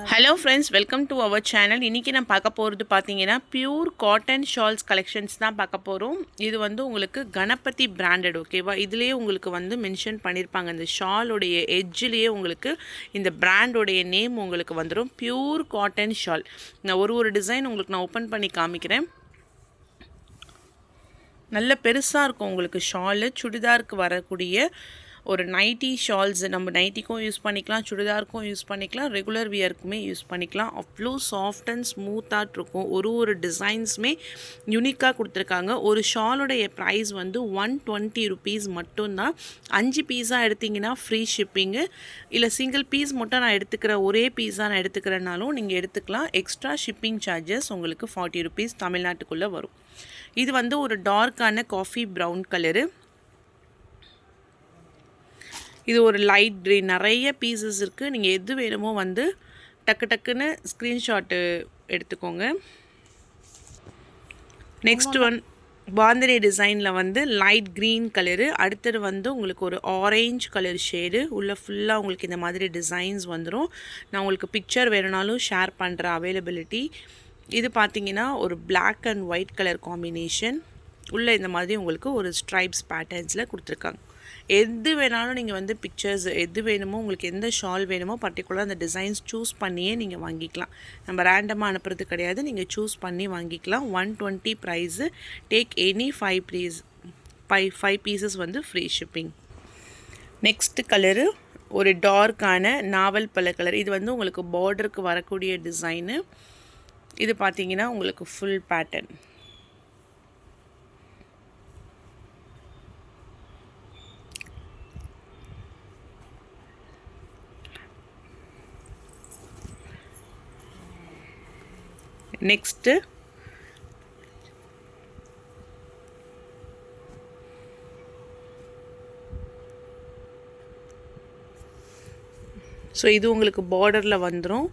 Hello friends, welcome to our channel. இன்னைக்கு நான் பார்க்க போகிறது பார்த்தீங்கன்னா பியூர் காட்டன் ஷால்ஸ் கலெக்ஷன்ஸ் தான் பார்க்க போகிறோம். இது வந்து உங்களுக்கு கணபதி பிராண்டட், ஓகேவா? இதுலேயே உங்களுக்கு வந்து மென்ஷன் பண்ணியிருப்பாங்க, இந்த ஷாலோடைய எட்ஜ்லேயே உங்களுக்கு இந்த பிராண்டோடைய நேம் உங்களுக்கு வந்துடும். Pure cotton shawl. நான் ஒரு டிசைன் உங்களுக்கு நான் ஓப்பன் பண்ணி காமிக்கிறேன். நல்ல பெருசாக இருக்கும் உங்களுக்கு ஷாலு. சுடிதாருக்கு வரக்கூடிய ஒரு நைட்டி ஷால்ஸ், நம்ம நைட்டிக்கும் யூஸ் பண்ணிக்கலாம், சுடிதாருக்கும் யூஸ் பண்ணிக்கலாம், ரெகுலர் வியருக்குமே யூஸ் பண்ணிக்கலாம். அவ்வளோ சாஃப்ட் அண்ட் ஸ்மூத்தாக இருக்கும். ஒரு டிசைன்ஸுமே யூனிக்காக கொடுத்துருக்காங்க. ஒரு ஷாலோடைய ப்ரைஸ் வந்து 120 rupees மட்டும்தான். 5 பீஸாக எடுத்திங்கன்னா ஃப்ரீ ஷிப்பிங்கு. இல்லை சிங்கிள் பீஸ் மட்டும் நான் எடுத்துக்கிறேன், ஒரே பீஸாக நான் எடுத்துக்கிறேன்னாலும் நீங்கள் எடுத்துக்கலாம். எக்ஸ்ட்ரா ஷிப்பிங் சார்ஜஸ் உங்களுக்கு 40 rupees தமிழ்நாட்டுக்குள்ளே வரும். இது வந்து ஒரு டார்க்கான காஃபி ப்ரௌன் கலரு. இது ஒரு லைட் க்ரீன். நிறைய பீசஸ் இருக்குது. நீங்கள் எது வேணுமோ வந்து டக்குன்னு ஸ்க்ரீன்ஷாட்டு எடுத்துக்கோங்க. நெக்ஸ்ட் ஒன் பாந்தினி டிசைனில் வந்து லைட் க்ரீன் கலரு. அடுத்தது வந்து உங்களுக்கு ஒரு ஆரேஞ்ச் கலர் ஷேடு. உள்ளே ஃபுல்லாக உங்களுக்கு இந்த மாதிரி டிசைன்ஸ் வந்துடும். நான் உங்களுக்கு பிக்சர் வேணுனாலும் ஷேர் பண்ணுறேன், அவைலபிலிட்டி. இது பார்த்தீங்கன்னா ஒரு black and white colour combination. உள்ளே இந்த மாதிரி உங்களுக்கு ஒரு ஸ்ட்ரைப்ஸ் பேட்டர்ன்ஸில் கொடுத்துருக்காங்க. எது வேணாலும் நீங்கள் வந்து பிக்சர்ஸ் எது வேணுமோ, உங்களுக்கு எந்த ஷால் வேணுமோ பர்டிகுலராக அந்த டிசைன்ஸ் சூஸ் பண்ணியே நீங்கள் வாங்கிக்கலாம். நம்ம ரேண்டமாக அனுப்புறது கிடையாது, நீங்கள் சூஸ் பண்ணி வாங்கிக்கலாம். 120 ப்ரைஸு. டேக் எனி 5 பீசஸ் வந்து ஃப்ரீ ஷிப்பிங். நெக்ஸ்ட் கலரு ஒரு டார்க்கான நாவல் பழ கலர். இது வந்து உங்களுக்கு பார்டருக்கு வரக்கூடிய டிசைனு. இது பார்த்தீங்கன்னா உங்களுக்கு ஃபுல் பேட்டர்ன். நெக்ஸ்ட்டு ஸோ இது உங்களுக்கு பார்டரில் வந்துடும்.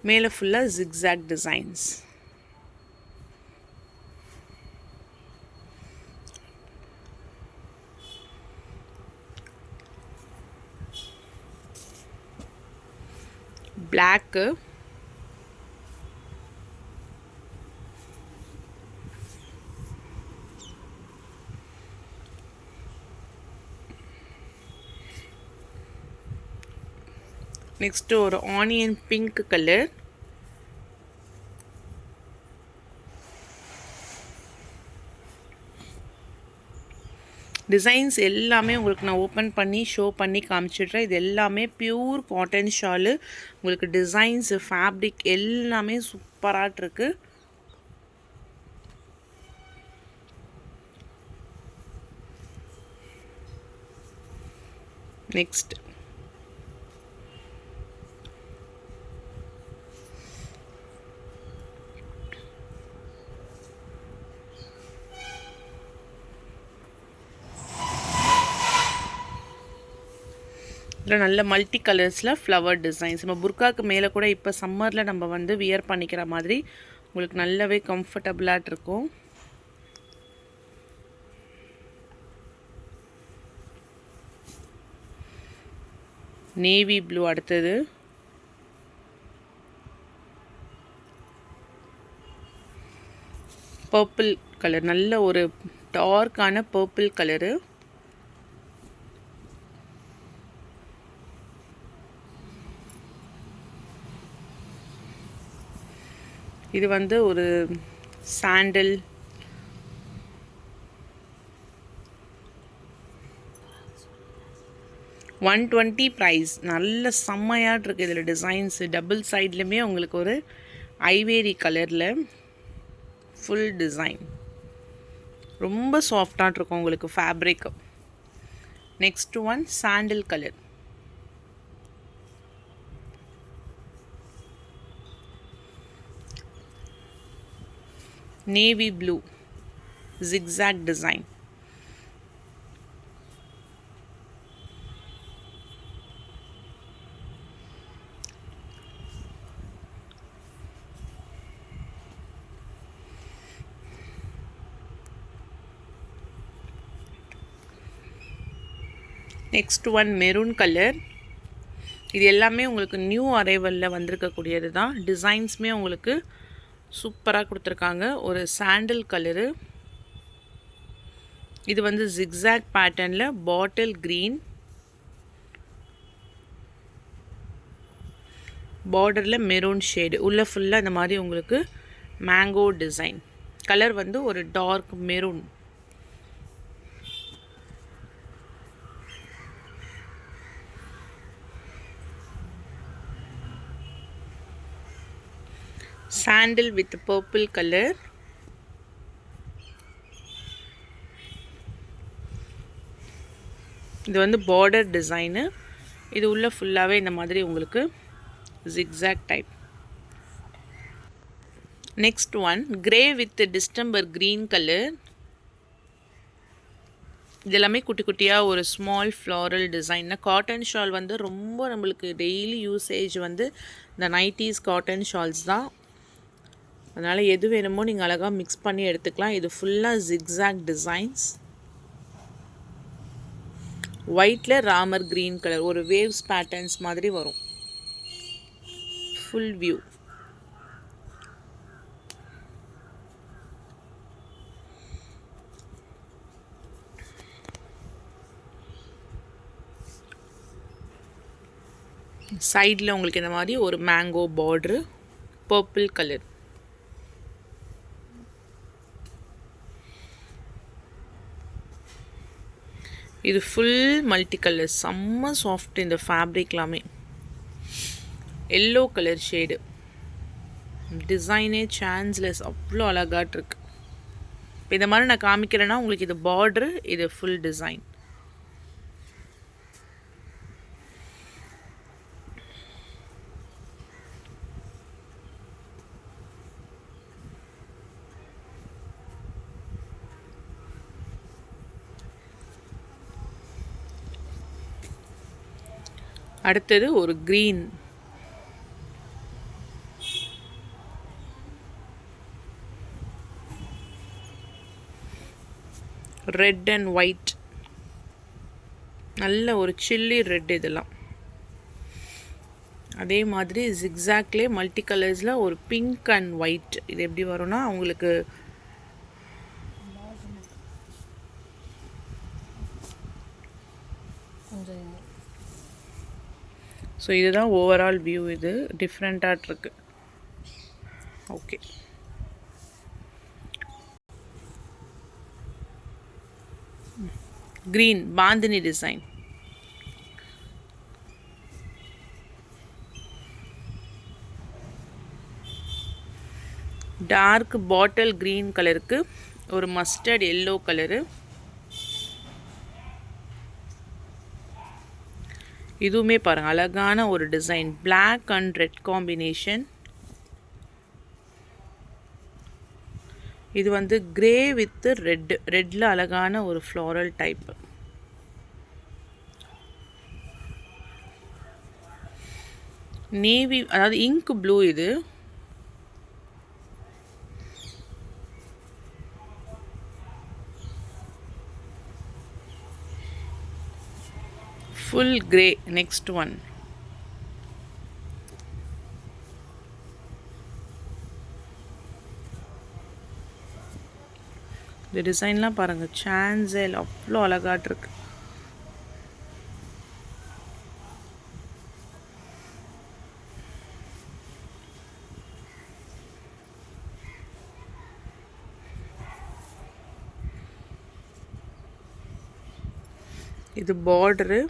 மேலே ஃபுல்லாக ஜிக்ஸாக் டிசைன்ஸ். பிளாக்கு, நெக்ஸ்ட்டு ஒரு ஆனியன் பிங்க் கலர். டிசைன்ஸ் எல்லாமே உங்களுக்கு நான் ஓப்பன் பண்ணி ஷோ பண்ணி காமிச்சிடுறேன். இது எல்லாமே பியூர் காட்டன் ஷாலு. உங்களுக்கு டிசைன்ஸு, ஃபேப்ரிக் எல்லாமே சூப்பராக இருக்கு. நெக்ஸ்ட் இதில் நல்ல மல்டி கலர்ஸில் ஃப்ளவர் டிசைன்ஸ். நம்ம புர்காவுக்கு மேலே கூட இப்போ சம்மரில் நம்ம வந்து வியர் பண்ணிக்கிற மாதிரி உங்களுக்கு நல்லாவே கம்ஃபர்டபுளாக இருக்கும். Navy blue. அடுத்தது பர்பிள் கலர். நல்ல ஒரு டார்க்கான பர்பிள் கலரு. இது வந்து ஒரு சாண்டல். $120 ப்ரைஸ். நல்ல செம்மையாக இருக்குது. இதில் டிசைன்ஸு டபுள் சைட்லையுமே உங்களுக்கு ஒரு ஐவேரி கலரில் ஃபுல் டிசைன். ரொம்ப சாஃப்டாக இருக்கும் உங்களுக்கு fabric. Next one sandal colour. Navy blue zigzag design. Next one maroon color. இது எல்லாமே உங்களுக்கு நியூ அரைவலில் வந்திருக்கக்கூடியது தான். டிசைன்ஸுமே உங்களுக்கு சூப்பராக கொடுத்துருக்காங்க. ஒரு சாண்டில் கலரு, இது வந்து ஜிக்ஸாக் பேட்டர்னில் பாட்டில் க்ரீன், பார்டரில் மெரூன் ஷேடு, உள்ளே ஃபுல்லாக இந்த மாதிரி உங்களுக்கு மேங்கோ டிசைன். கலர் வந்து ஒரு dark maroon. Sandal with purple colour, இது வந்து பார்டர் டிசைனு. இது உள்ள ஃபுல்லாகவே இந்த மாதிரி உங்களுக்கு zigzag type. Next one grey with distemper green colour. இது எல்லாமே குட்டி குட்டியாக ஒரு small floral design. Cotton shawl வந்து ரொம்ப நம்மளுக்கு டெய்லி யூசேஜ் வந்து இந்த 90s காட்டன் ஷால்ஸ் தான். அதனால் எது வேணுமோ நீங்கள் அழகாக மிக்ஸ் பண்ணி எடுத்துக்கலாம். இது ஃபுல்லாக ஜிக்ஸாக் டிசைன்ஸ். ஒயிட்டில் ராமர் க்ரீன் கலர், ஒரு வேவ்ஸ் பேட்டர்ன்ஸ் மாதிரி வரும். Full view. சைடில் உங்களுக்கு இந்த மாதிரி ஒரு மேங்கோ பார்ட்ரு, பர்பிள் கலர். இது ஃபுல் மல்டி கலர், செம்ம சாஃப்ட் இந்த ஃபேப்ரிக்லாமே. எல்லோ கலர் ஷேடு, டிசைனே சான்ஸ்லெஸ், அவ்வளோ அழகாட்டிருக்கு. இப்போ இந்த மாதிரி நான் காமிக்கிறேன்னா உங்களுக்கு இது பார்ட்ரு, இது ஃபுல் டிசைன். அடுத்தது ஒரு க்ரீன், ரெட் அண்ட் ஒயிட், நல்ல ஒரு சில்லி ரெட். இதெல்லாம் அதே மாதிரி ஜிக்ஸாக்லேயே மல்டி கலர்ஸில் ஒரு பிங்க் அண்ட் ஒயிட். இது எப்படி வரும்னா உங்களுக்கு ஸோ இதுதான் ஓவரால் வியூ. இது டிஃப்ரெண்ட்டாக இருக்கு. Okay, green bandhani design. Dark bottle green கலருக்கு ஒரு மஸ்டர்ட் எல்லோ கலரு. இதுவுமே பாருங்கள் அழகான ஒரு design, black and red combination. இது வந்து கிரே வித் ரெட், ரெட்டில் அழகான ஒரு ஃப்ளாரல் டைப். நேவி, அதாவது இங்க் ப்ளூ. இது full grey. Next one, இந்த டிசைன்லாம் பாருங்கள், சான்ஸேல் அவ்வளோ அழகாட்டிருக்கு. இது border,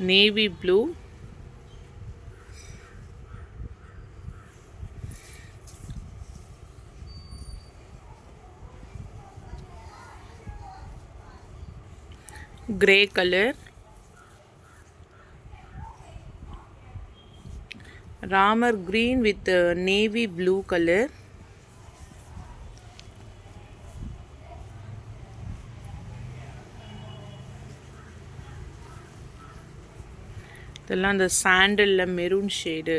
navy blue, grey color, Ramar green with navy blue color, இதெல்லாம் அந்த சாண்டலில் மெரூன் ஷேடு.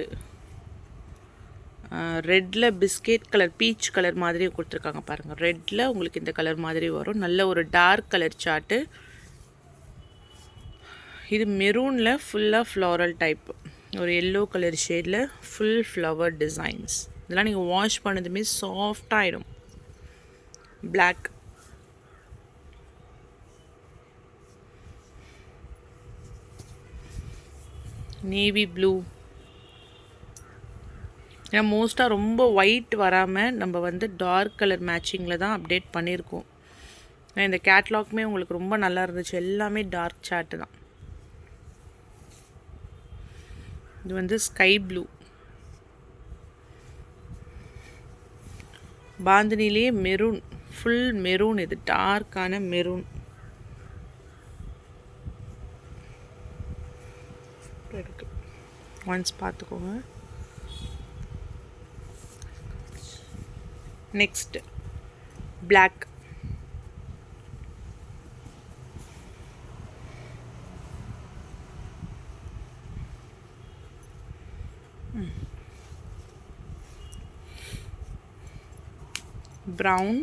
ரெட்டில் பிஸ்கெட் கலர் பீச் கலர் மாதிரி கொடுத்துருக்காங்க பாருங்கள். ரெட்டில் உங்களுக்கு இந்த கலர் மாதிரி வரும். நல்ல ஒரு டார்க் கலர் சார்ட்டு. இது மெரூனில் ஃபுல்லாக ஃப்ளாரல் டைப், ஒரு எல்லோ கலர் ஷேடில் ஃபுல் ஃப்ளவர் டிசைன்ஸ். இதெல்லாம் நீங்கள் வாஷ் பண்ணதுமே சாஃப்டாகிடும். Black, navy blue. ஏன்னா மோஸ்ட்டாக ரொம்ப ஒயிட் வராமல் நம்ம வந்து டார்க் கலர் மேட்சிங்கில் தான் அப்டேட் பண்ணியிருக்கோம். இந்த கேட்லாக்மே உங்களுக்கு ரொம்ப நல்லா இருந்துச்சு. எல்லாமே டார்க் சார்ட்டு தான். இது வந்து ஸ்கை ப்ளூ. பாந்தினிலே மெரூன், ஃபுல் மெரூன். இது டார்க்கான மெரூன். இருக்கு, ஒன்ஸ் பார்த்துக்கோங்க. Next black. ப்ரௌன்,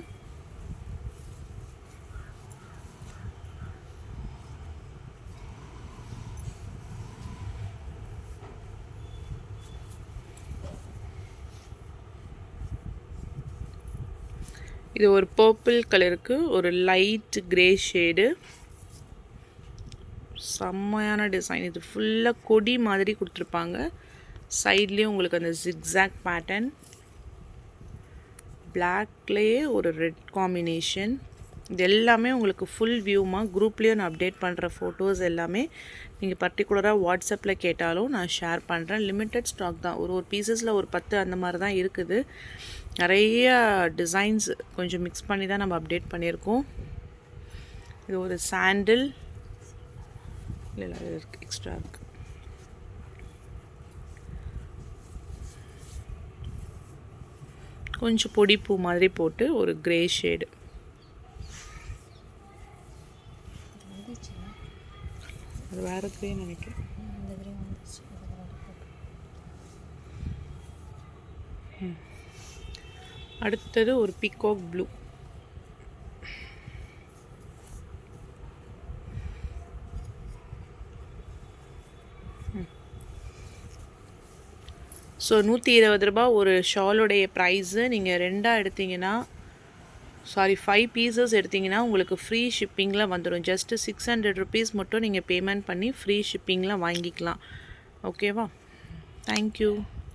இது ஒரு பர்பிள் கலருக்கு ஒரு லைட் கிரே ஷேடு. செம்மையான டிசைன். இது ஃபுல்லாக கொடி மாதிரி கொடுத்துருப்பாங்க. சைட்லேயும் உங்களுக்கு அந்த ஜிக்ஸாக் பேட்டர்ன். பிளாக்லேயே ஒரு ரெட் காம்பினேஷன். இது எல்லாமே உங்களுக்கு ஃபுல் வியூமாக குரூப்லேயும் நான் அப்டேட் பண்ணுற ஃபோட்டோஸ் எல்லாமே நீங்கள் பர்டிகுலராக வாட்ஸ்அப்பில் கேட்டாலும் நான் ஷேர் பண்ணுறேன். லிமிட்டட் ஸ்டாக் தான். ஒரு பீசஸில் ஒரு 10 அந்த மாதிரி தான் இருக்குது. நிறைய டிசைன்ஸ் கொஞ்சம் மிக்ஸ் பண்ணி தான் நம்ம அப்டேட் பண்ணியிருக்கோம். இது ஒரு சாண்டில். இல்லை அது இருக்குது, எக்ஸ்ட்ரா இருக்குது. கொஞ்சம் பொடிப்பூ மாதிரி போட்டு ஒரு கிரே ஷேடு. அது வேறு கிரே நினைக்கிறேன். அடுத்தது ஒரு பீகாக் ப்ளூ. ஸோ 120 ரூபா ஒரு ஷாலோடைய ப்ரைஸு. நீங்கள் 2 எடுத்தீங்கன்னா, 5 பீசஸ் எடுத்திங்கன்னா உங்களுக்கு ஃப்ரீ ஷிப்பிங்கில் வந்துடும். ஜஸ்ட்டு 600 ருபீஸ் மட்டும் நீங்கள் பேமெண்ட் பண்ணி ஃப்ரீ ஷிப்பிங்கில் வாங்கிக்கலாம். ஓகேவா? தேங்க்யூ.